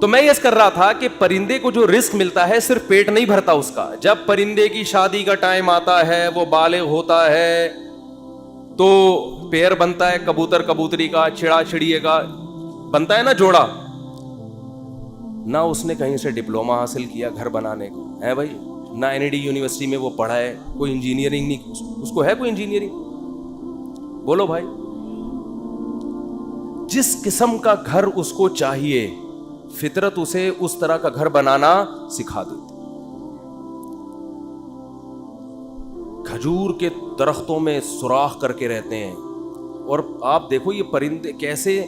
تو میں یہ کر رہا تھا کہ پرندے کو جو رزق ملتا ہے صرف پیٹ نہیں بھرتا اس کا. جب پرندے کی شادی کا ٹائم آتا ہے, وہ بالغ ہوتا ہے, تو پیر بنتا ہے کبوتر کبوتری کا, چڑا چڑیے کا بنتا ہے نا جوڑا. نہ اس نے کہیں سے ڈپلوما حاصل کیا گھر بنانے کو ہے بھائی, نہ NID یونیورسٹی میں وہ پڑھا ہے, کوئی انجینئرنگ نہیں, اس کو ہے کوئی انجینئرنگ؟ بولو بھائی. جس قسم کا گھر اس کو چاہیے فطرت اسے اس طرح کا گھر بنانا سکھا دیتی. کھجور کے درختوں میں سوراخ کر کے رہتے ہیں, اور آپ دیکھو یہ پرندے کیسے,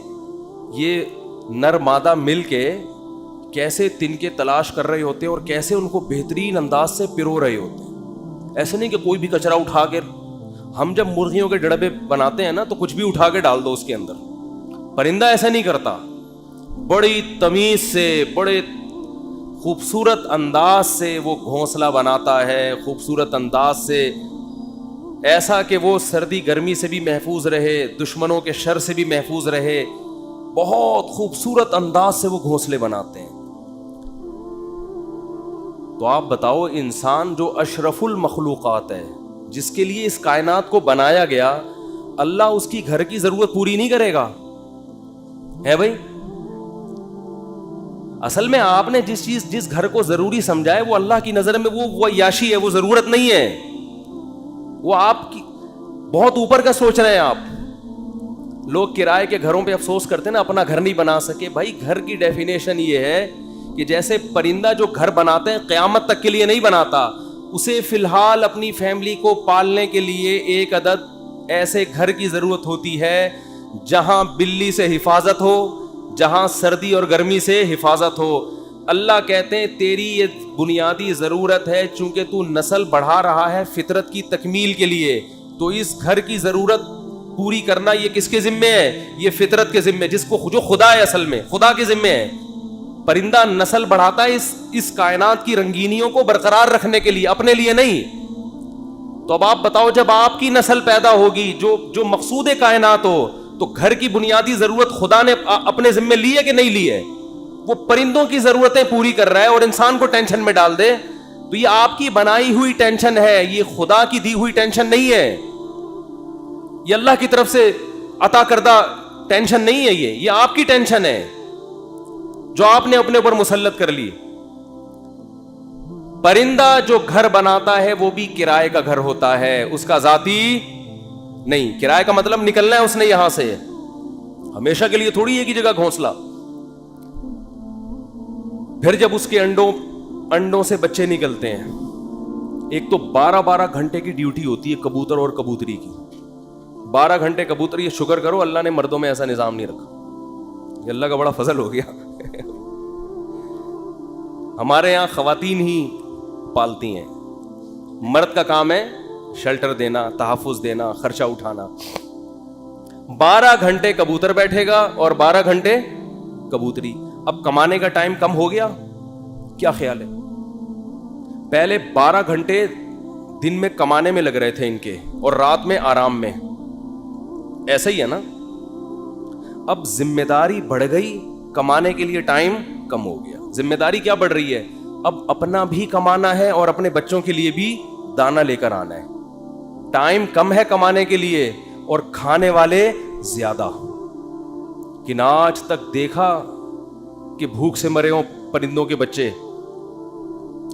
یہ نر مادہ مل کے کیسے تنکے تلاش کر رہے ہوتے ہیں, اور کیسے ان کو بہترین انداز سے پرو رہے ہوتے ہیں. ایسے نہیں کہ کوئی بھی کچرا اٹھا کے, ہم جب مرغیوں کے ڈڑبے بناتے ہیں نا تو کچھ بھی اٹھا کے ڈال دو اس کے اندر. پرندہ ایسا نہیں کرتا, بڑی تمیز سے, بڑے خوبصورت انداز سے وہ گھونسلہ بناتا ہے, خوبصورت انداز سے, ایسا کہ وہ سردی گرمی سے بھی محفوظ رہے, دشمنوں کے شر سے بھی محفوظ رہے. بہت خوبصورت انداز سے وہ گھونسلے بناتے ہیں. تو آپ بتاؤ, انسان جو اشرف المخلوقات ہے, جس کے لیے اس کائنات کو بنایا گیا, اللہ اس کی گھر کی ضرورت پوری نہیں کرے گا ہے بھائی؟ اصل میں آپ نے جس گھر کو ضروری سمجھا ہے وہ اللہ کی نظر میں وہ عیاشی ہے, وہ ضرورت نہیں ہے. وہ آپ کی بہت اوپر کا سوچ رہے ہیں آپ. لوگ کرائے کے گھروں پہ افسوس کرتے ہیں نا, اپنا گھر نہیں بنا سکے. بھائی گھر کی ڈیفینیشن یہ ہے کہ جیسے پرندہ جو گھر بناتے ہیں قیامت تک کے لیے نہیں بناتا, اسے فی الحال اپنی فیملی کو پالنے کے لیے ایک عدد ایسے گھر کی ضرورت ہوتی ہے جہاں بلی سے حفاظت ہو, جہاں سردی اور گرمی سے حفاظت ہو. اللہ کہتے ہیں تیری یہ بنیادی ضرورت ہے, چونکہ تو نسل بڑھا رہا ہے فطرت کی تکمیل کے لیے, تو اس گھر کی ضرورت پوری کرنا یہ کس کے ذمے ہے؟ یہ فطرت کے ذمے, جس کو جو خدا ہے, اصل میں خدا کے ذمے ہے. پرندہ نسل بڑھاتا ہے اس کائنات کی رنگینیوں کو برقرار رکھنے کے لیے, اپنے لیے نہیں. تو اب آپ بتاؤ, جب آپ کی نسل پیدا ہوگی جو مقصود کائنات ہو, تو گھر کی بنیادی ضرورت خدا نے اپنے ذمے لی ہے کہ نہیں لی ہے؟ وہ پرندوں کی ضرورتیں پوری کر رہا ہے اور انسان کو ٹینشن میں ڈال دے. تو یہ آپ کی بنائی ہوئی ٹینشن ہے, یہ خدا کی دی ہوئی ٹینشن نہیں ہے, یہ اللہ کی طرف سے عطا کردہ ٹینشن نہیں ہے. یہ آپ کی ٹینشن ہے جو آپ نے اپنے اوپر مسلط کر لی. پرندہ جو گھر بناتا ہے وہ بھی کرائے کا گھر ہوتا ہے, اس کا ذاتی نہیں. کرائے کا مطلب نکلنا ہے اس نے یہاں سے, ہمیشہ کے لیے تھوڑی ایک ہی جگہ گھونسلہ. پھر جب اس کے انڈوں سے بچے نکلتے ہیں, ایک تو 12 گھنٹے کی ڈیوٹی ہوتی ہے کبوتر اور کبوتری کی. 12 گھنٹے کبوتر, یہ شکر کرو اللہ نے مردوں میں ایسا نظام نہیں رکھا, یہ اللہ کا بڑا فضل ہو گیا. ہمارے یہاں خواتین ہی پالتی ہیں, مرد کا کام ہے شیلٹر دینا, تحفظ دینا, خرچہ اٹھانا. 12 گھنٹے کبوتر بیٹھے گا اور 12 گھنٹے کبوتری. اب کمانے کا ٹائم کم ہو گیا, کیا خیال ہے؟ پہلے 12 گھنٹے دن میں کمانے میں لگ رہے تھے ان کے, اور رات میں آرام میں. ایسا ہی ہے نا. اب ذمہ داری بڑھ گئی, کمانے کے لیے ٹائم کم ہو گیا. ذمہ داری کیا بڑھ رہی ہے؟ اب اپنا بھی کمانا ہے اور اپنے بچوں کے لیے بھی دانا لے کر آنا ہے. ٹائم کم ہے کمانے کے لیے اور کھانے والے زیادہ. کہ نہ آج تک دیکھا کہ بھوک سے مرے ہوں پرندوں کے بچے.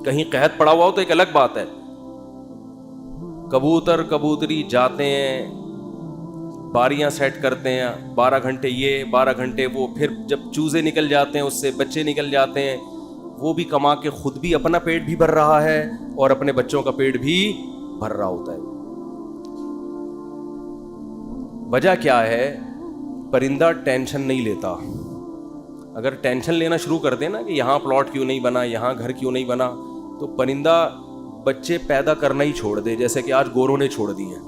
کہیں قحط پڑا ہوا ہو تو ایک الگ بات ہے. کبوتر کبوتری جاتے ہیں, باریاں سیٹ کرتے ہیں, 12 گھنٹے یہ 12 گھنٹے وہ, پھر جب چوزے نکل جاتے ہیں اس سے بچے نکل جاتے ہیں, وہ بھی کما کے خود بھی اپنا پیٹ بھی بھر رہا ہے اور اپنے بچوں کا پیٹ بھی بھر رہا ہوتا ہے. وجہ کیا ہے؟ پرندہ ٹینشن نہیں لیتا. اگر ٹینشن لینا شروع کر دیں نا کہ یہاں پلاٹ کیوں نہیں بنا, یہاں گھر کیوں نہیں بنا, تو پرندہ بچے پیدا کرنا ہی چھوڑ دے. جیسے کہ آج گوروں نے چھوڑ دی ہیں,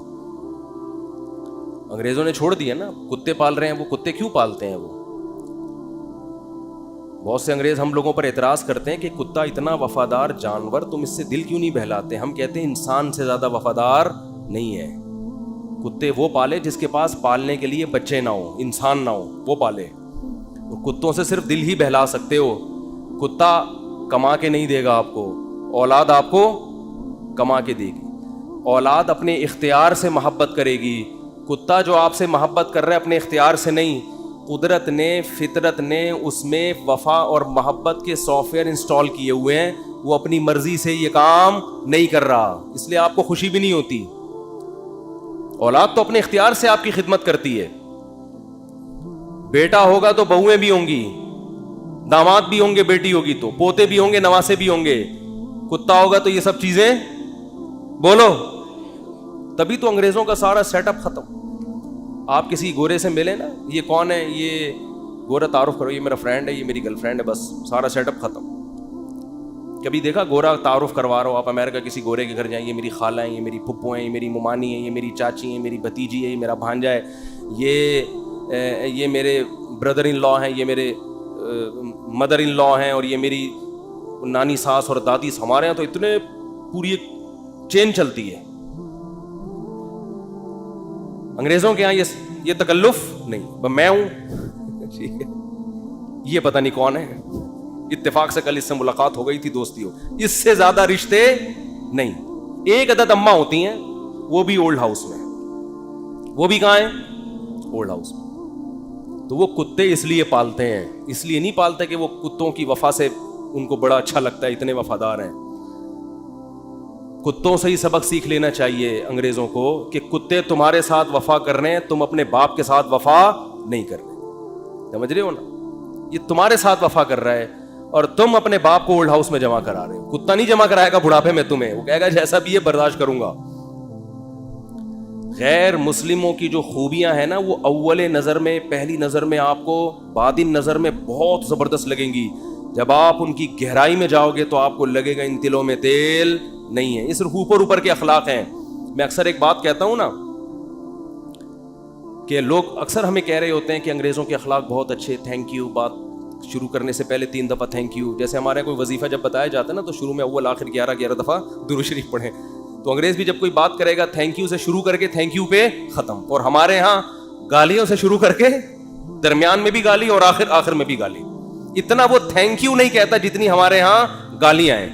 انگریزوں نے چھوڑ دی ہے نا. کتے پال رہے ہیں, وہ کتے کیوں پالتے ہیں؟ وہ بہت سے انگریز ہم لوگوں پر اعتراض کرتے ہیں کہ کتا اتنا وفادار جانور, تم اس سے دل کیوں نہیں بہلاتے؟ ہم کہتے ہیں انسان سے زیادہ وفادار نہیں ہے. کتے وہ پالے جس کے پاس پالنے کے لیے بچے نہ ہو, انسان نہ ہو, وہ پالے. اور کتوں سے صرف دل ہی بہلا سکتے ہو. کتا کما کے نہیں دے گا آپ کو, اولاد آپ کو کما کے دے گی. اولاد اپنے اختیار سے محبت کرے گی, کتا جو آپ سے محبت کر رہا ہے اپنے اختیار سے نہیں, قدرت نے, فطرت نے اس میں وفا اور محبت کے سافٹ ویئر انسٹال کیے ہوئے ہیں, وہ اپنی مرضی سے یہ کام نہیں کر رہا, اس لیے آپ کو خوشی بھی نہیں ہوتی. اولاد تو اپنے اختیار سے آپ کی خدمت کرتی ہے. بیٹا ہوگا تو بہویں بھی ہوں گی, داماد بھی ہوں گے, بیٹی ہوگی تو پوتے بھی ہوں گے, نواسے بھی ہوں گے. کتا ہوگا تو یہ سب چیزیں بولو. تبھی تو انگریزوں کا سارا سیٹ اپ ختم. آپ کسی گورے سے ملے نا, یہ کون ہے, یہ گورا, تعارف کرو, یہ میرا فرینڈ ہے, یہ میری گرل فرینڈ ہے, بس سارا سیٹ اپ ختم. کبھی دیکھا گورا تعارف کروا رہا ہو, آپ امریکہ کسی گورے کے گھر جائیں, یہ میری خالہ ہیں, یہ میری پھپھو ہیں, یہ میری ممانی ہیں, یہ میری چاچی ہیں, میری بھتیجی ہے, یہ میرا بھانجا ہے, یہ میرے بردر ان لا ہیں, یہ میرے مدر ان لا ہیں, اور یہ میری نانی ساس اور دادی. ہمارے یہاں تو اتنے پوری ایک چین چلتی ہے. انگریزوں کے یہاں یہ تکلف نہیں, میں ہوں, یہ پتہ نہیں کون ہے, اتفاق سے کل اس سے ملاقات ہو گئی تھی, دوستی ہو, اس سے زیادہ رشتے نہیں. ایک عدد اماں ہوتی ہیں, وہ بھی اولڈ ہاؤس میں. وہ بھی کہاں ہیں؟ اولڈ ہاؤس میں. تو وہ کتے اس لیے پالتے ہیں, اس لیے نہیں پالتے کہ وہ کتوں کی وفا سے ان کو بڑا اچھا لگتا ہے, اتنے وفادار ہیں. کتوں سے ہی سبق سیکھ لینا چاہیے انگریزوں کو کہ کتے تمہارے ساتھ وفا کر رہے ہیں, تم اپنے باپ کے ساتھ وفا نہیں کر رہے. سمجھ رہے ہو نا, یہ تمہارے ساتھ وفا کر رہا ہے اور تم اپنے باپ کو اولڈ ہاؤس میں جمع کرا رہے ہو. کتا نہیں جمع کرائے گا بڑھاپے میں تمہیں, وہ کہے گا جیسا بھی یہ برداشت کروں گا. غیر مسلموں کی جو خوبیاں ہیں نا, وہ اول نظر میں, پہلی نظر میں آپ کو, بعدین نظر میں بہت زبردست لگیں گی. جب آپ ان کی گہرائی میں جاؤ گے تو آپ کو لگے گا ان تلوں میں تیل نہیں ہے. یہ صرف اوپر کے اخلاق ہیں. میں اکثر ایک بات کہتا ہوں نا, کہ لوگ اکثر ہمیں کہہ رہے ہوتے ہیں کہ انگریزوں کے اخلاق بہت اچھے, تھینک یو, بات شروع کرنے سے پہلے 3 دفعہ تھینک یو. جیسے ہمارے کوئی وظیفہ جب بتایا جاتا ہے نا, تو شروع میں اول آخر 11 دفعہ درود شریف پڑھیں. تو انگریز بھی جب کوئی بات کرے گا تھینک یو سے شروع کر کے تھینک یو پہ ختم. اور ہمارے ہاں گالیوں سے شروع کر کے درمیان میں بھی گالی اور آخر میں بھی گالی. اتنا وہ تھینک یو نہیں کہتا جتنی ہمارے ہاں گالیاں ہیں.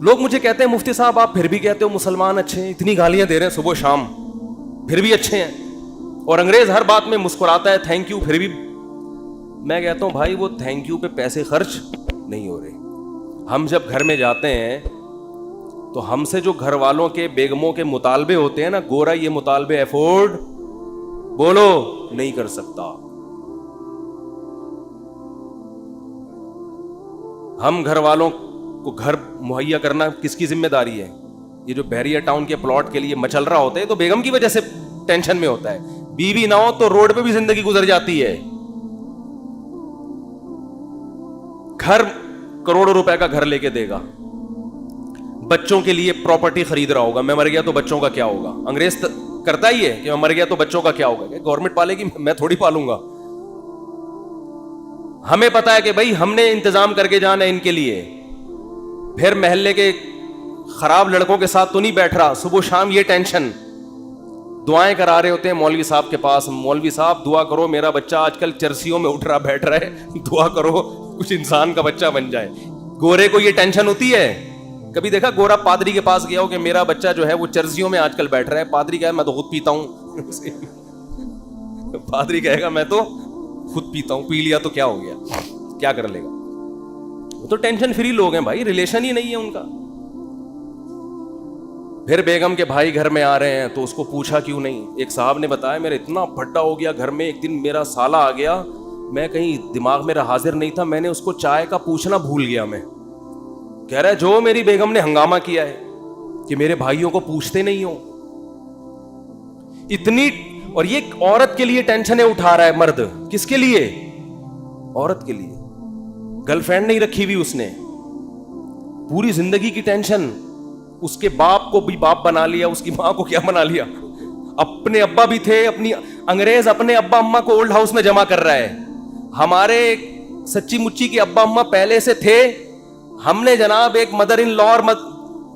لوگ مجھے کہتے ہیں مفتی صاحب آپ پھر بھی کہتے ہو مسلمان اچھے ہیں, اتنی گالیاں دے رہے ہیں صبح شام, پھر بھی اچھے ہیں. اور انگریز ہر بات میں مسکراتا ہے تھینک یو, پھر بھی. میں کہتا ہوں بھائی وہ تھینک یو پہ پیسے خرچ نہیں ہو رہے. ہم جب گھر میں جاتے ہیں تو ہم سے جو گھر والوں کے, بیگموں کے مطالبے ہوتے ہیں نا, گورا یہ مطالبے افورڈ بولو نہیں کر سکتا. ہم گھر والوں کو گھر مہیا کرنا کس کی ذمہ داری ہے؟ یہ جو بحریہ ٹاؤن کے پلاٹ کے لیے مچل رہا ہوتا ہے تو بیگم کی وجہ سے ٹینشن میں ہوتا ہے. بیوی نہ ہو تو روڈ پہ بھی زندگی گزر جاتی ہے. گھر کروڑوں روپے کا گھر لے کے دے گا, بچوں کے لیے پراپرٹی خرید رہا ہوگا, میں مر گیا تو بچوں کا کیا ہوگا. انگریز کرتا ہی ہے کہ میں مر گیا تو بچوں کا کیا ہوگا. گورنمنٹ پالے گی, میں تھوڑی پالوں گا. ہمیں پتا ہے کہ بھائی ہم نے انتظام کر کے جانا ہے ان کے لیے. پھر محلے کے خراب لڑکوں کے ساتھ تو نہیں بیٹھ رہا, صبح شام یہ ٹینشن. دعائیں کرا رہے ہوتے ہیں مولوی صاحب کے پاس, مولوی صاحب دعا کرو میرا بچہ آج کل چرسیوں میں اٹھ رہا بیٹھ رہا ہے, دعا کرو کچھ انسان کا بچہ بن جائے. گورے کو یہ ٹینشن ہوتی ہے. کبھی دیکھا گورا پادری کے پاس گیا ہو کہ میرا بچہ جو ہے وہ چرسیوں میں آج کل بیٹھ رہا ہے؟ پادری کہے میں تو خود پیتا ہوں. پادری کہے گا میں تو خود پیتا ہوں, پی لیا تو کیا ہو گیا, کیا کر لے گا. وہ تو ٹینشن فری لوگ ہیں بھائی, ریلیشن ہی نہیں ہے ان کا. پھر بیگم کے بھائی گھر میں آ رہے ہیں تو اس کو پوچھا کیوں نہیں. ایک صاحب نے بتایا میرا اتنا بھٹا ہو گیا گھر میں, ایک دن میرا سالہ آ گیا, میں کہیں دماغ میرا حاضر نہیں تھا, میں نے اس کو چائے کا پوچھنا بھول گیا. میں کہہ رہا ہے جو میری بیگم نے ہنگامہ کیا ہے کہ میرے بھائیوں کو پوچھتے نہیں ہو اتنی. اور یہ عورت کے لیے ٹینشنیں اٹھا رہا ہے مرد. کس کے لیے؟ عورت کے لیے. گرل فرینڈ نہیں رکھی ہوئی اس نے, پوری زندگی کی ٹینشن. اس کے باپ کو بھی باپ بنا لیا, اس کی ماں کو کیا بنا لیا, اپنے ابا بھی تھے. اپنی انگریز اپنے ابا اماں کو اولڈ ہاؤس میں جمع کر رہا ہے. ہمارے سچی مچی کے ابا اماں پہلے سے تھے, ہم نے جناب ایک مدر ان لا اور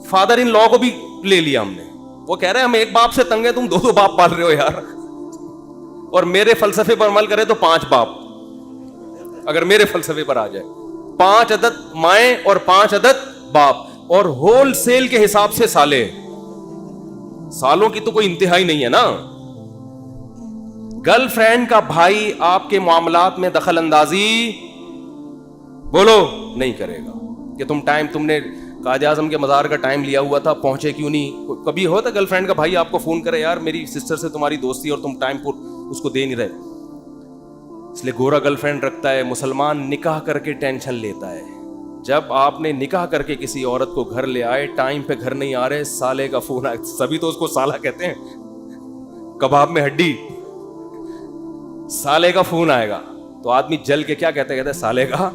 فادر ان لا کو بھی لے لیا ہم نے. وہ کہہ رہے ہیں ہم ایک باپ سے تنگ ہیں, تم 2 باپ پال رہے ہو یار, اور میرے فلسفے پر عمل کرے تو 5 باپ. اگر میرے فلسفے پر آ جائے. 5 عدد مائیں اور 5 عدد باپ, اور ہول سیل کے حساب سے سالے. سالوں کی تو کوئی انتہائی نہیں ہے نا. گرل فرینڈ کا بھائی آپ کے معاملات میں دخل اندازی بولو نہیں کرے گا کہ تم نے قائد اعظم کے مزار کا ٹائم لیا ہوا تھا, پہنچے کیوں نہیں. کبھی ہوتا گرل فرینڈ کا بھائی آپ کو فون کرے, یار میری سسٹر سے تمہاری دوستی اور تم ٹائم پر اس کو دے نہیں رہے. اس لیے گورا گرل فرینڈ رکھتا ہے. مسلمان نکاح کر کے ٹینشن لیتا ہے. جب آپ نے نکاح کر کے کسی عورت کو گھر لے آئے, ٹائم پہ گھر نہیں آ رہے, سالے کا فون آئے. سبھی تو اس کو سالہ کہتے ہیں, کباب میں ہڈی. سالے کا فون آئے گا تو آدمی جل کے کیا کہتا ہے سالے کا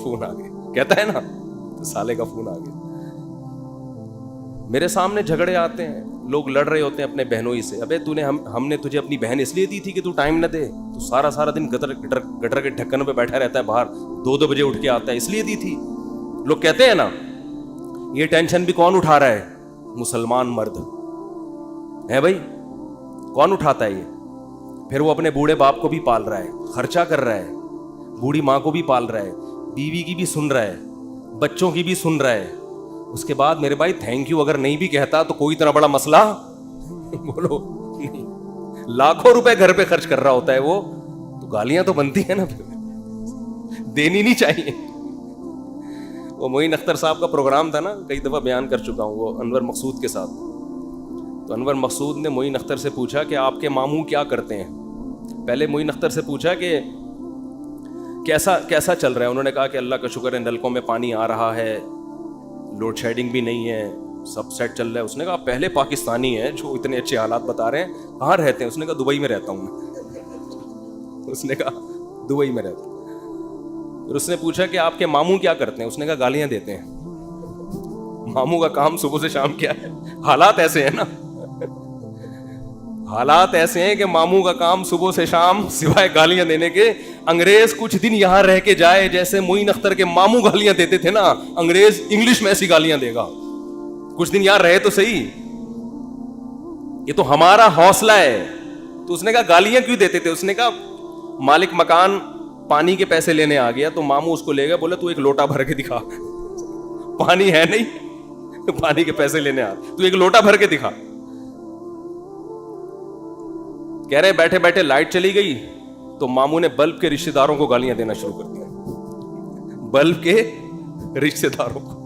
فون آ گیا, کہتا ہے نا, سالے کا فون آ گیا. میرے سامنے جھگڑے آتے ہیں, لوگ لڑ رہے ہوتے ہیں اپنے بہنوں ہی سے. ابے ہم نے تجھے اپنی بہن اس لیے دی تھی کہ تو ٹائم نہ دے, تو سارا دن گٹر کے ڈھکن پہ بیٹھا رہتا ہے باہر, 2 بجے اٹھ کے آتا ہے, اس لیے دی تھی. لوگ کہتے ہیں نا یہ ٹینشن بھی کون اٹھا رہا ہے, مسلمان مرد ہے بھائی. کون اٹھاتا ہے یہ؟ پھر وہ اپنے بوڑھے باپ کو بھی پال رہا ہے, خرچہ کر رہا ہے, بوڑھی ماں کو بھی پال رہا ہے, بیوی کی بھی سن رہا ہے, بچوں کی بھی سن رہا ہے. اس کے بعد میرے بھائی تھینک یو اگر نہیں بھی کہتا تو کوئی اتنا بڑا مسئلہ بولو نہیں. لاکھوں روپے گھر پہ خرچ کر رہا ہوتا ہے وہ, تو گالیاں تو بنتی ہیں نا, دینی نہیں چاہیے. وہ معین اختر صاحب کا پروگرام تھا نا, کئی دفعہ بیان کر چکا ہوں, وہ انور مقصود کے ساتھ. تو انور مقصود نے معین اختر سے پوچھا کہ آپ کے ماموں کیا کرتے ہیں. پہلے معین اختر سے پوچھا کہ کیسا چل رہا ہے. انہوں نے کہا کہ اللہ کا شکر ہے, نلکوں میں پانی آ رہا ہے, لوڈ شیڈنگ بھی نہیں ہے, سب سیٹ چل رہا ہے. اس نے کہا پہلے پاکستانی ہیں جو اتنے اچھے حالات بتا رہے ہیں, کہاں رہتے ہیں؟ اس نے کہا دبئی میں رہتا ہوں. اس نے کہا دبئی میں رہتا ہوں. پھر اس نے پوچھا کہ آپ کے ماموں کیا کرتے ہیں؟ اس نے کہا گالیاں دیتے ہیں. ماموں کا کام صبح سے شام کیا ہے؟ حالات ایسے ہیں نا, حالات ایسے ہیں کہ ماموں کا کام صبح سے شام سوائے گالیاں دینے کے. انگریز کچھ دن یہاں رہ کے جائے, جیسے معین اختر کے ماموں گالیاں دیتے تھے نا, انگریز انگلش میں ایسی گالیاں دے گا. کچھ دن یہاں رہے تو صحیح, یہ تو ہمارا حوصلہ ہے. تو اس نے کہا گالیاں کیوں دیتے تھے؟ اس نے کہا مالک مکان پانی کے پیسے لینے آ گیا تو ماموں اس کو لے گیا, بولے تو ایک لوٹا بھر کے دکھا. پانی ہے نہیں, پانی کے پیسے لینے آ, تو ایک لوٹا بھر کے دکھا. کہہ رہے بیٹھے بیٹھے لائٹ چلی گئی تو ماموں نے بلب کے رشتہ داروں کو گالیاں دینا شروع کر دیا. بلب کے رشتہ داروں کو.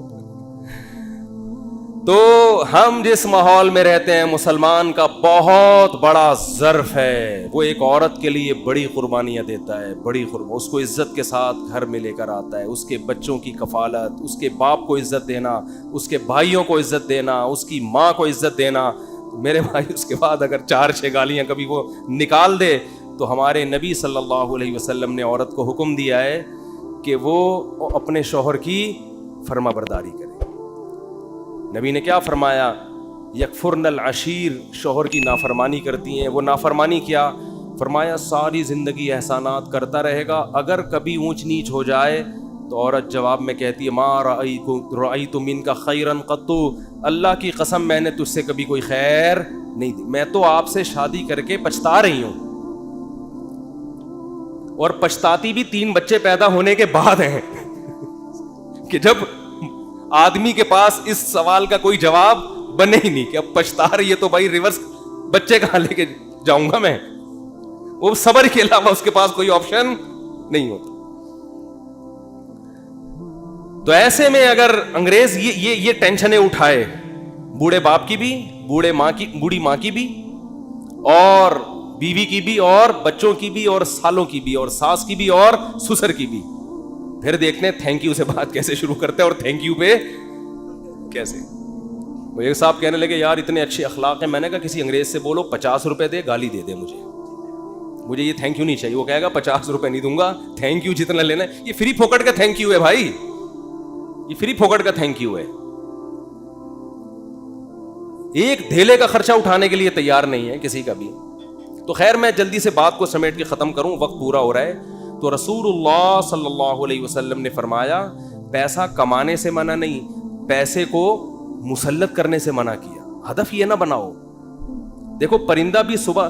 تو ہم جس ماحول میں رہتے ہیں, مسلمان کا بہت بڑا ظرف ہے. وہ ایک عورت کے لیے بڑی قربانیاں دیتا ہے, بڑی اس کو عزت کے ساتھ گھر میں لے کر آتا ہے. اس کے بچوں کی کفالت, اس کے باپ کو عزت دینا, اس کے بھائیوں کو عزت دینا, اس کی ماں کو عزت دینا. میرے بھائی اس کے بعد اگر 4-6 گالیاں کبھی وہ نکال دے تو ہمارے نبی صلی اللہ علیہ وسلم نے عورت کو حکم دیا ہے کہ وہ اپنے شوہر کی فرما برداری کرے. نبی نے کیا فرمایا؟ یکفرن العشیر, شوہر کی نافرمانی کرتی ہیں. وہ نافرمانی کیا فرمایا؟ ساری زندگی احسانات کرتا رہے گا, اگر کبھی اونچ نیچ ہو جائے تو عورت جواب میں کہتی ہے ما رأیت منک خیرا قط, اللہ کی قسم میں نے تجھ سے کبھی کوئی خیر نہیں دی. میں تو آپ سے شادی کر کے پچھتا رہی ہوں, اور پچھتاتی بھی 3 بچے پیدا ہونے کے بعد ہیں. کہ جب آدمی کے پاس اس سوال کا کوئی جواب بنے ہی نہیں کہ اب پچھتا رہی ہے تو بھائی ریورس بچے کہاں لے کے جاؤں گا میں, وہ صبر کے علاوہ اس کے پاس کوئی آپشن نہیں ہوتا. تو ایسے میں اگر انگریز یہ ٹینشنیں اٹھائے, بوڑھے باپ کی بھی, بوڑھی ماں کی بھی, اور بیوی کی بھی, اور بچوں کی بھی, اور سالوں کی بھی, اور ساس کی بھی, اور سسر کی بھی, پھر دیکھتے ہیں تھینک یو سے بات کیسے شروع کرتے ہیں, اور تھینک یو پہ کیسے. وہ ایک صاحب کہنے لگے یار اتنے اچھے اخلاق ہیں. میں نے کہا کسی انگریز سے بولو 50 روپے دے, گالی دے دے مجھے یہ تھینک یو نہیں چاہیے. وہ کہے گا 50 روپے نہیں دوں گا, تھینک یو جتنا لینا ہے. یہ فری پھوکٹ کا تھینک یو ہے بھائی, یہ فری پھوکٹ کا تھینک یو ہے. ایک دھیلے کا خرچہ اٹھانے کے لیے تیار نہیں ہے کسی کا بھی. تو خیر میں جلدی سے بات کو سمیٹ کے ختم کروں, وقت پورا ہو رہا ہے. تو رسول اللہ صلی اللہ علیہ وسلم نے فرمایا پیسہ کمانے سے منع نہیں, پیسے کو مسلط کرنے سے منع کیا. ہدف یہ نہ بناؤ. دیکھو پرندہ بھی صبح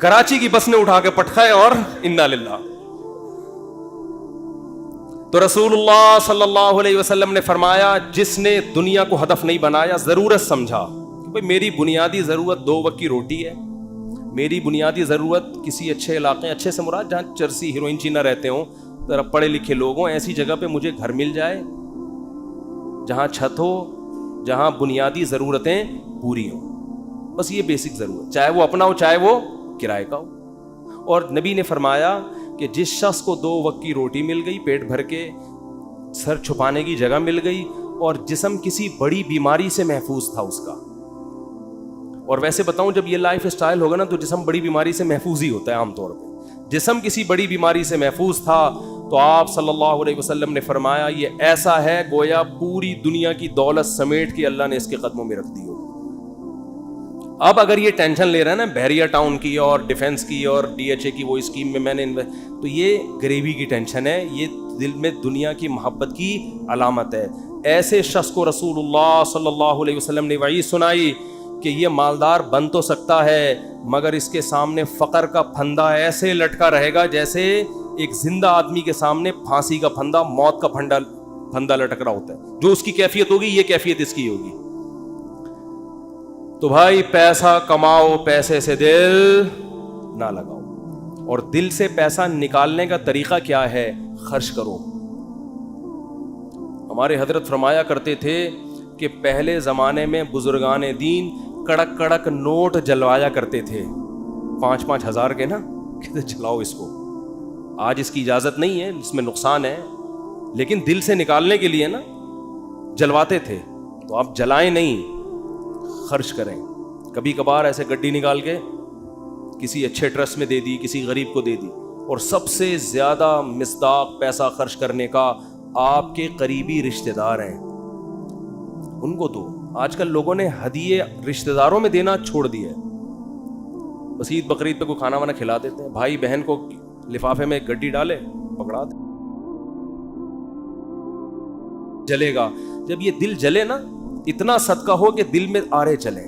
کراچی کی بس نے اٹھا کے پٹکھائے اور انا للہ. تو رسول اللہ صلی اللہ علیہ وسلم نے فرمایا جس نے دنیا کو ہدف نہیں بنایا, ضرورت سمجھا کہ بھئی میری بنیادی ضرورت 2 وقت کی روٹی ہے, میری بنیادی ضرورت کسی اچھے علاقے, اچھے سے مراد جہاں چرسی ہیروئن نہ رہتے ہوں, ذرا پڑھے لکھے لوگ ہوں, ایسی جگہ پہ مجھے گھر مل جائے جہاں چھت ہو, جہاں بنیادی ضرورتیں پوری ہوں. بس یہ بیسک ضرورت, چاہے وہ اپنا ہو چاہے وہ کرائے کا ہو. اور نبی نے فرمایا کہ جس شخص کو 2 وقت کی روٹی مل گئی, پیٹ بھر کے, سر چھپانے کی جگہ مل گئی, اور جسم کسی بڑی بیماری سے محفوظ تھا اس کا. اور ویسے بتاؤں جب یہ لائف اسٹائل ہوگا نا تو جسم بڑی بیماری سے محفوظ ہی ہوتا ہے عام طور پہ. جسم کسی بڑی بیماری سے محفوظ تھا تو آپ صلی اللہ علیہ وسلم نے فرمایا یہ ایسا ہے گویا پوری دنیا کی دولت سمیٹ کے اللہ نے اس کے قدموں میں رکھ دی ہو. اب اگر یہ ٹینشن لے رہا ہے نا بحریہ ٹاؤن کی اور ڈیفنس کی اور DHA کی وہ اسکیم میں نے تو یہ غریبی کی ٹینشن ہے, یہ دل میں دنیا کی محبت کی علامت ہے. ایسے شخص کو رسول اللہ صلی اللہ علیہ وسلم نے وعید سنائی کہ یہ مالدار بن تو سکتا ہے مگر اس کے سامنے فقر کا پھندا ایسے لٹکا رہے گا جیسے ایک زندہ آدمی کے سامنے پھانسی کا پھندا, موت کا پھندا لٹک رہا ہوتا ہے. جو اس کی کیفیت ہوگی یہ کیفیت اس کی ہوگی. تو بھائی پیسہ کماؤ, پیسے سے دل نہ لگاؤ. اور دل سے پیسہ نکالنے کا طریقہ کیا ہے؟ خرچ کرو. ہمارے حضرت فرمایا کرتے تھے کہ پہلے زمانے میں بزرگان دین کڑک کڑک نوٹ جلوایا کرتے تھے 5-5 ہزار کے نا, کہتے جلاؤ اس کو. آج اس کی اجازت نہیں ہے, اس میں نقصان ہے, لیکن دل سے نکالنے کے لیے نا جلواتے تھے. تو آپ جلائیں نہیں, خرچ کریں. کبھی کبھار ایسے گڈی نکال کے کسی اچھے ٹرسٹ میں دے دی, کسی غریب کو دے دی. اور سب سے زیادہ مصداق پیسہ خرچ کرنے کا آپ کے قریبی رشتہ دار ہیں, ان کو دو. آج کل لوگوں نے ہدیے رشتہ داروں میں دینا چھوڑ دیا ہے. بس عید بقرعید پہ کوئی کھانا وانا کھلا دیتے ہیں, بھائی بہن کو لفافے میں گڈی ڈالے پکڑا دے, جلے گا. جب یہ دل جلے نا, اتنا صدقہ ہو کہ دل میں آرے چلیں,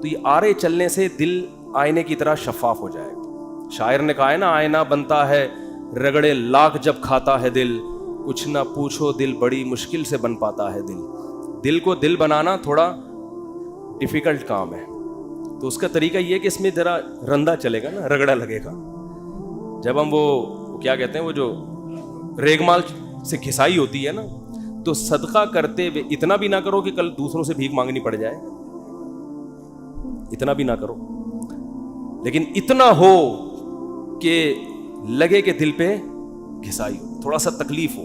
تو یہ آرے چلنے سے دل آئینے کی طرح شفاف ہو جائے گا. شاعر نے کہا ہے نا, آئینہ بنتا ہے رگڑے لاکھ جب کھاتا ہے دل, کچھ نہ پوچھو دل بڑی مشکل سے بن پاتا ہے دل. دل کو دل بنانا تھوڑا ڈیفیکلٹ کام ہے. تو اس کا طریقہ یہ کہ اس میں ذرا رندا چلے گا نا, رگڑا لگے گا. جب ہم وہ کیا کہتے ہیں, وہ جو ریگمال سے گھسائی ہوتی ہے نا, تو صدقہ کرتے ہوئے اتنا بھی نہ کرو کہ کل دوسروں سے بھیک مانگنی پڑ جائے, اتنا بھی نہ کرو, لیکن اتنا ہو کہ لگے کہ دل پہ گھسائی ہو, تھوڑا سا تکلیف ہو.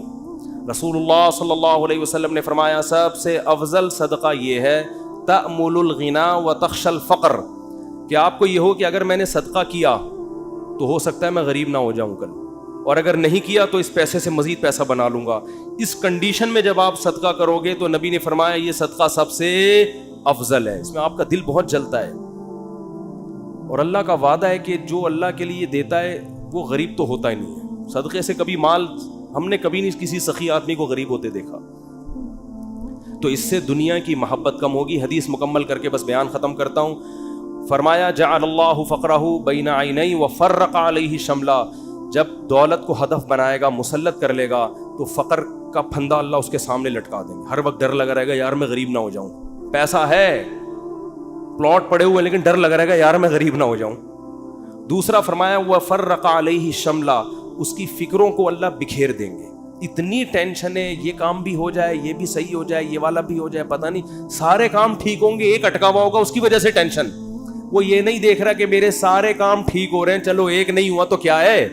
رسول اللہ صلی اللہ علیہ وسلم نے فرمایا سب سے افضل صدقہ یہ ہے تأمل الغنا وتخشى الفقر, کہ آپ کو یہ ہو کہ اگر میں نے صدقہ کیا تو ہو سکتا ہے میں غریب نہ ہو جاؤں کل, اور اگر نہیں کیا تو اس پیسے سے مزید پیسہ بنا لوں گا. اس کنڈیشن میں جب آپ صدقہ کرو گے تو نبی نے فرمایا یہ صدقہ سب سے افضل ہے. اس میں آپ کا دل بہت جلتا ہے, اور اللہ کا وعدہ ہے کہ جو اللہ کے لیے دیتا ہے وہ غریب تو ہوتا ہی نہیں ہے. صدقے سے کبھی مال ہم نے کبھی نہیں کسی سخی آدمی کو غریب ہوتے دیکھا. تو اس سے دنیا کی محبت کم ہوگی. حدیث مکمل کر کے بس بیان ختم کرتا ہوں. فرمایا جعل اللہ فقرہ بین عینی وفرق علیہ شملا, جب دولت کو ہدف بنائے گا, مسلط کر لے گا, تو فقر کا پھندا اللہ اس کے سامنے لٹکا دیں گے. ہر وقت ڈر لگا رہے گا یار میں غریب نہ ہو جاؤں. پیسہ ہے, پلاٹ پڑے ہوئے, لیکن ڈر لگا رہے گا یار میں غریب نہ ہو جاؤں. دوسرا فرمایا وفرق علیہ شملا, اس کی فکروں کو اللہ بکھیر دیں گے. اتنی ٹینشن ہے, یہ کام بھی ہو جائے, یہ بھی صحیح ہو جائے, یہ والا بھی ہو جائے, پتہ نہیں سارے کام ٹھیک ہوں گے, ایک اٹکا ہوا ہوگا اس کی وجہ سے ٹینشن. وہ یہ نہیں دیکھ رہا کہ میرے سارے کام ٹھیک ہو رہے ہیں, چلو ایک نہیں ہوا تو کیا ہے.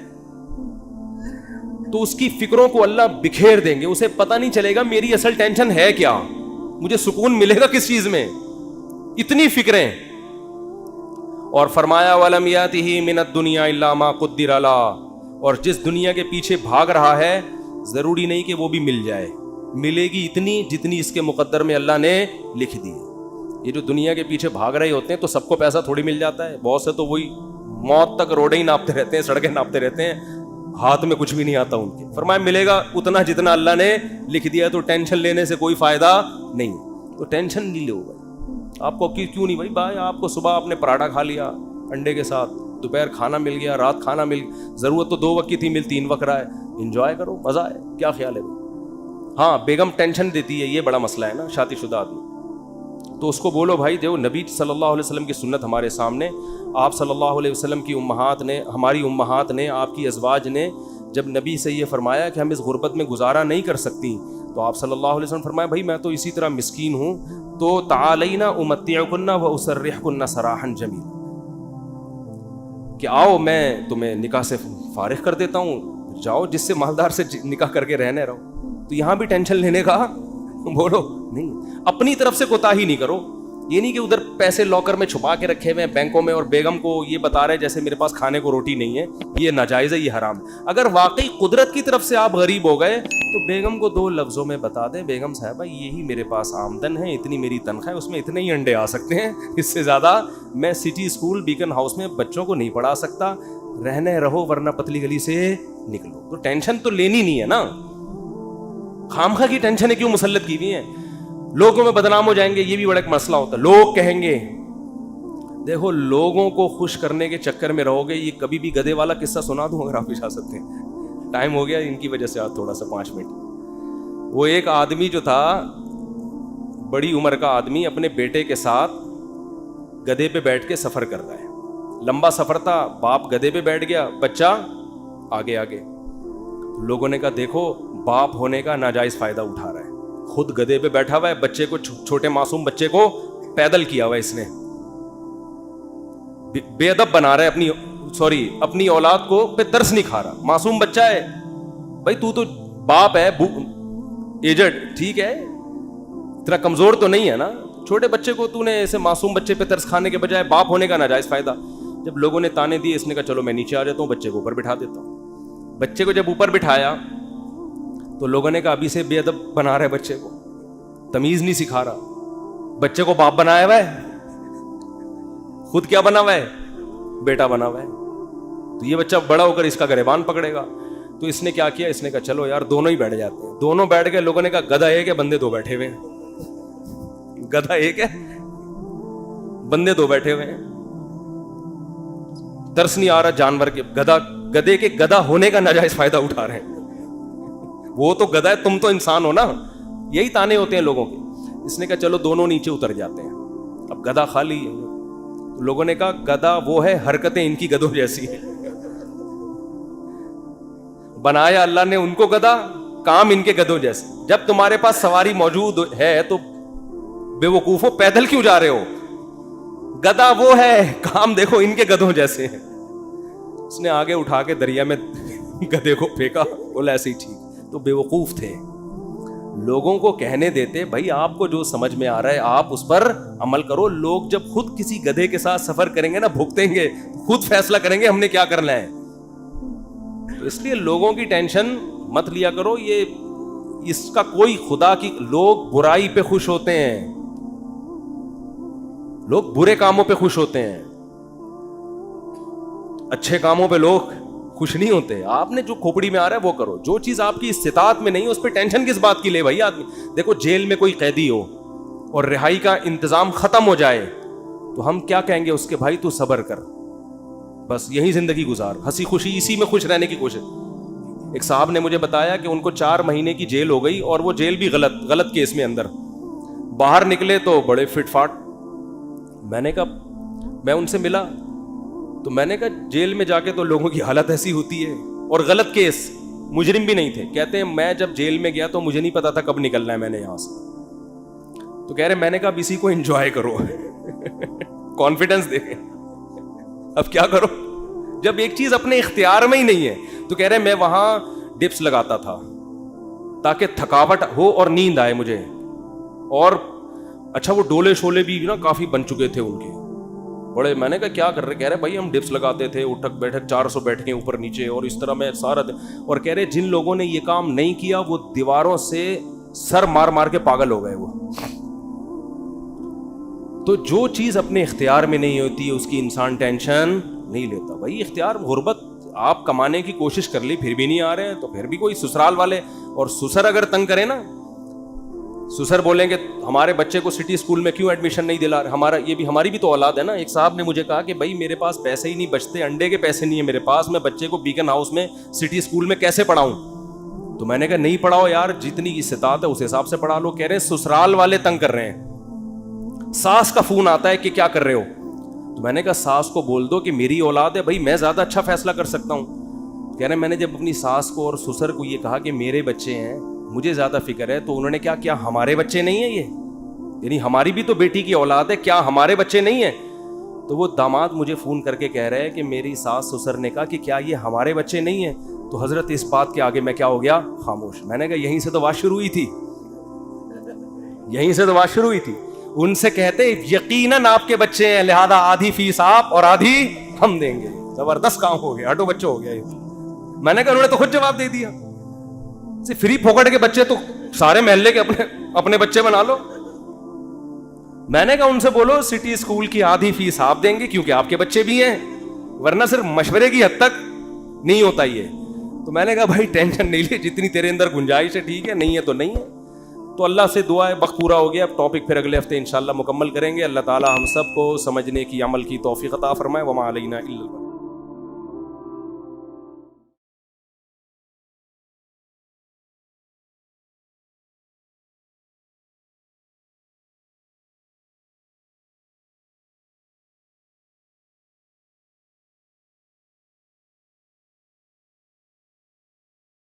تو اس کی فکروں کو اللہ بکھیر دیں گے, اسے پتہ نہیں چلے گا میری اصل ٹینشن ہے کیا, مجھے سکون ملے گا کس چیز میں, اتنی فکریں. اور فرمایا وَلَمْ يَأْتِهِ مِنَ الدُّنْيَا إِلَّا مَا قُدِّرَ لَهُ, اور جس دنیا کے پیچھے بھاگ رہا ہے ضروری نہیں کہ وہ بھی مل جائے, ملے گی اتنی جتنی اس کے مقدر میں اللہ نے لکھ دی. یہ جو دنیا کے پیچھے بھاگ رہے ہوتے ہیں تو سب کو پیسہ تھوڑی مل جاتا ہے. بہت سے تو وہی موت تک روڈیں ہی ناپتے رہتے ہیں, سڑکیں ناپتے رہتے ہیں, ہاتھ میں کچھ بھی نہیں آتا ان کے. فرمایا ملے گا اتنا جتنا اللہ نے لکھ دیا, تو ٹینشن لینے سے کوئی فائدہ نہیں. تو ٹینشن نہیں لو بھائی. آپ کو کیوں نہیں بھائی, آپ کو صبح آپ نے پراٹھا کھا لیا انڈے کے ساتھ, دوپہر کھانا مل گیا, رات کھانا مل گیا, ضرورت تو 2 وقت کی تھی, مل 3 وقت رہا ہے, انجوائے کرو, مزہ ہے, کیا خیال ہے. ہاں بیگم ٹینشن دیتی ہے, یہ بڑا مسئلہ ہے نا شادی شدہ آدمی, تو اس کو بولو بھائی جو نبی صلی اللہ علیہ وسلم کی سنت ہمارے سامنے, آپ صلی اللہ علیہ وسلم کی امہات نے, ہماری امہات نے, آپ کی ازواج نے جب نبی سے یہ فرمایا کہ ہم اس غربت میں گزارا نہیں کر سکتی, تو آپ صلی اللہ علیہ وسلم فرمایا بھائی میں تو اسی طرح مسکین ہوں, تو تعالینا امتعکن و اسرحکن سراحا جمیلا, کہ آؤ میں تمہیں نکاح سے فارغ کر دیتا ہوں, جاؤ جس سے مالدار سے نکاح کر کے رہنے رہو. تو یہاں بھی ٹینشن لینے کا بولو نہیں, اپنی طرف سے کوتاہی نہیں کرو. یہ نہیں کہ ادھر پیسے لاکر میں چھپا کے رکھے ہوئے ہیں بینکوں میں, اور بیگم کو یہ بتا رہے جیسے میرے پاس کھانے کو روٹی نہیں ہے, یہ ناجائز ہے, یہ حرام. اگر واقعی قدرت کی طرف سے آپ غریب ہو گئے تو بیگم کو 2 لفظوں میں بتا دیں, بیگم صاحبہ یہی میرے پاس آمدن ہے, اتنی میری تنخواہ ہے, اس میں اتنے ہی انڈے آ سکتے ہیں, اس سے زیادہ میں سٹی اسکول بیکن ہاؤس میں بچوں کو نہیں پڑھا سکتا, رہنے رہو ورنہ پتلی گلی سے نکلو. تو ٹینشن تو لینی نہیں ہے نا, خامخواہ کی ٹینشنیں کیوں مسلط کی ہوئی ہیں. لوگوں میں بدنام ہو جائیں گے, یہ بھی بڑا ایک مسئلہ ہوتا ہے. لوگ کہیں گے, دیکھو لوگوں کو خوش کرنے کے چکر میں رہو گے. یہ کبھی بھی گدھے والا قصہ سنا دوں اگر آپ اجازت دیں, ٹائم ہو گیا ان کی وجہ سے آج تھوڑا سا 5 منٹ. وہ ایک آدمی جو تھا, بڑی عمر کا آدمی, اپنے بیٹے کے ساتھ گدھے پہ بیٹھ کے سفر کر رہا ہے. لمبا سفر تھا, باپ گدھے پہ بیٹھ گیا, بچہ آگے آگے. لوگوں نے کہا دیکھو باپ ہونے کا ناجائز فائدہ اٹھا رہا ہے, خود گدھے پہ بیٹھا ہوا ہے, بچے کو, چھوٹے معصوم بچے کو پیدل کیا ہوا ہے اس نے, بے ادب بنا رہا ہے اپنی اولاد کو, پہ ترس نہیں کھا رہا. معصوم بچہ ہے بھائی, تو باپ ہے ایجڈ, ٹھیک ہے, اتنا کمزور تو نہیں ہے نا, چھوٹے بچے کو تو نے ایسے معصوم بچے پہ ترس کھانے کے بجائے باپ ہونے کا ناجائز فائدہ. جب لوگوں نے تانے دیے, اس نے کہا چلو میں نیچے آ جاتا ہوں, بچے کو اوپر بٹھا دیتا ہوں. بچے کو جب اوپر بٹھایا تو لوگوں نے کہا ابھی سے بے ادب بنا رہا ہے بچے کو, تمیز نہیں سکھا رہا, بچے کو باپ بنایا ہوا ہے, خود کیا بنا ہوا ہے, بیٹا بنا ہوا ہے. تو یہ بچہ بڑا ہو کر اس کا گریبان پکڑے گا. تو اس نے کیا کیا, اس نے کہا چلو یار دونوں ہی بیٹھ جاتے ہیں. دونوں بیٹھ گئے. لوگوں نے کہا گدھا ایک ہے, بندے 2 بیٹھے ہوئے ہیں. گدھا ایک ہے, بندے 2 بیٹھے ہوئے ہیں. ترس نہیں آ رہا جانور کے, گدھے کے گدھا ہونے کا ناجائز فائدہ اٹھا رہے ہیں. وہ تو گدھا ہے, تم تو انسان ہو نا. یہی تانے ہوتے ہیں لوگوں کے. اس نے کہا چلو دونوں نیچے اتر جاتے ہیں. اب گدھا خالی ہے. لوگوں نے کہا گدھا وہ ہے, حرکتیں ان کی گدھوں جیسی ہیں. بنایا اللہ نے ان کو گدھا, کام ان کے گدھوں جیسے. جب تمہارے پاس سواری موجود ہے تو بے وقوفو پیدل کیوں جا رہے ہو؟ گدھا وہ ہے, کام دیکھو ان کے گدھوں جیسے ہیں. اس نے آگے اٹھا کے دریا میں گدھے کو پھینکا, بولا ایسے ہی ٹھیک. تو بے وقوف تھے. لوگوں کو کہنے دیتے بھائی آپ کو جو سمجھ میں آ رہا ہے آپ اس پر عمل کرو. لوگ جب خود کسی گدھے کے ساتھ سفر کریں گے نا, بھگتیں گے, خود فیصلہ کریں گے ہم نے کیا کرنا ہے. تو اس لیے لوگوں کی ٹینشن مت لیا کرو. یہ اس کا کوئی خدا کی, لوگ برائی پہ خوش ہوتے ہیں, لوگ برے کاموں پہ خوش ہوتے ہیں, اچھے کاموں پہ لوگ خوش نہیں ہوتے. آپ نے جو کھوپڑی میں آ رہا ہے وہ کرو. جو چیز آپ کی استطاعت میں نہیں اس پہ ٹینشن کس بات کی لے بھائی آدمی. دیکھو جیل میں کوئی قیدی ہو اور رہائی کا انتظام ختم ہو جائے تو ہم کیا کہیں گے اس کے, بھائی تو صبر کر, بس یہی زندگی گزار, ہنسی خوشی اسی میں خوش رہنے کی کوشش. ایک صاحب نے مجھے بتایا کہ ان کو 4 مہینے کی جیل ہو گئی, اور وہ جیل بھی غلط کیس میں اندر. باہر نکلے تو بڑے فٹ فاٹ. میں نے کہا, میں ان سے ملا تو میں نے کہا جیل میں جا کے تو لوگوں کی حالت ایسی ہوتی ہے, اور غلط کیس, مجرم بھی نہیں تھے. کہتے ہیں میں جب جیل میں گیا تو مجھے نہیں پتا تھا کب نکلنا ہے میں نے یہاں سے. تو کہہ رہے میں نے کہا اسی کو انجوائے کرو, کانفیڈنس دیکھیں. اب کیا کرو جب ایک چیز اپنے اختیار میں ہی نہیں ہے. تو کہہ رہے میں وہاں ڈپس لگاتا تھا تاکہ تھکاوٹ ہو اور نیند آئے مجھے. اور اچھا وہ ڈولے شولے بھی نا کافی بن چکے تھے ان کے بڑے. میں نے کہا کیا کر رہے؟ کہہ رہے بھائی ہم ڈپس لگاتے تھے, اٹھک بیٹھک 400 بیٹھیں اوپر نیچے, اور اس طرح میں سارا دن. اور کہہ رہے جن لوگوں نے یہ کام نہیں کیا وہ دیواروں سے سر مار مار کے پاگل ہو گئے وہ. تو جو چیز اپنے اختیار میں نہیں ہوتی ہے اس کی انسان ٹینشن نہیں لیتا. بھائی اختیار, غربت آپ کمانے کی کوشش کر لی پھر بھی نہیں آ رہے ہیں تو پھر بھی کوئی سسرال والے, اور سسر اگر تنگ کرے نا, سسر بولیں گے ہمارے بچے کو سٹی اسکول میں کیوں ایڈمیشن نہیں دلا رہے, ہماری بھی تو اولاد ہے نا. ایک صاحب نے مجھے کہا کہ بھائی میرے پاس پیسے ہی نہیں بچتے, انڈے کے پیسے نہیں ہیں میرے پاس, میں بچے کو بیکن ہاؤس میں سٹی اسکول میں کیسے پڑھاؤں؟ تو میں نے کہا نہیں پڑھاؤ یار, جتنی استطاعت ہے اس حساب سے پڑھا لو. کہہ رہے ہیں سسرال والے تنگ کر رہے ہیں, ساس کا فون آتا ہے کہ کیا کر رہے ہو. تو میں نے کہا ساس کو بول دو کہ میری اولاد ہے بھائی, میں زیادہ اچھا فیصلہ کر سکتا ہوں. کہہ رہے ہیں میں نے جب اپنی ساس کو اور سسر کو یہ کہا کہ میرے بچے ہیں, مجھے زیادہ فکر ہے, تو انہوں نے کیا ہمارے بچے نہیں ہیں یہ, یعنی ہماری بھی تو بیٹی کی اولاد ہے, کیا ہمارے بچے نہیں ہیں؟ تو وہ داماد مجھے فون کر کے کہہ رہے ہیں کہ میری ساس سسر نے کہا کہ کیا یہ ہمارے بچے نہیں ہیں. تو حضرت اس بات کے آگے میں کیا ہو گیا, خاموش. میں نے کہا یہیں سے تو بات شروع ہوئی تھی, یہیں سے تو بات شروع ہوئی تھی. ان سے کہتے یقیناً آپ کے بچے ہیں, لہذا آدھی فیس آپ اور آدھی ہم دیں گے. زبردست کام ہو گیا, ہٹو بچے ہو گیا یہ. میں نے کہا انہوں نے تو خود جواب دے دیا, فری پھوکٹ کے بچے تو سارے محلے کے اپنے بچے بنا لو. میں نے کہا ان سے بولو سٹی اسکول کی آدھی فیس آپ دیں گے کیونکہ آپ کے بچے بھی ہیں, ورنہ صرف مشورے کی حد تک نہیں ہوتا یہ. تو میں نے کہا بھائی ٹینشن نہیں لے, جتنی تیرے اندر گنجائش ہے ٹھیک ہے, نہیں ہے تو نہیں ہے. تو اللہ سے دعا ہے, وقت پورا ہو گیا, اب ٹاپک پھر اگلے ہفتے انشاءاللہ مکمل کریں گے. اللہ تعالی ہم سب کو سمجھنے کی, عمل کی توفیق عطا فرمائے. وما علینا الا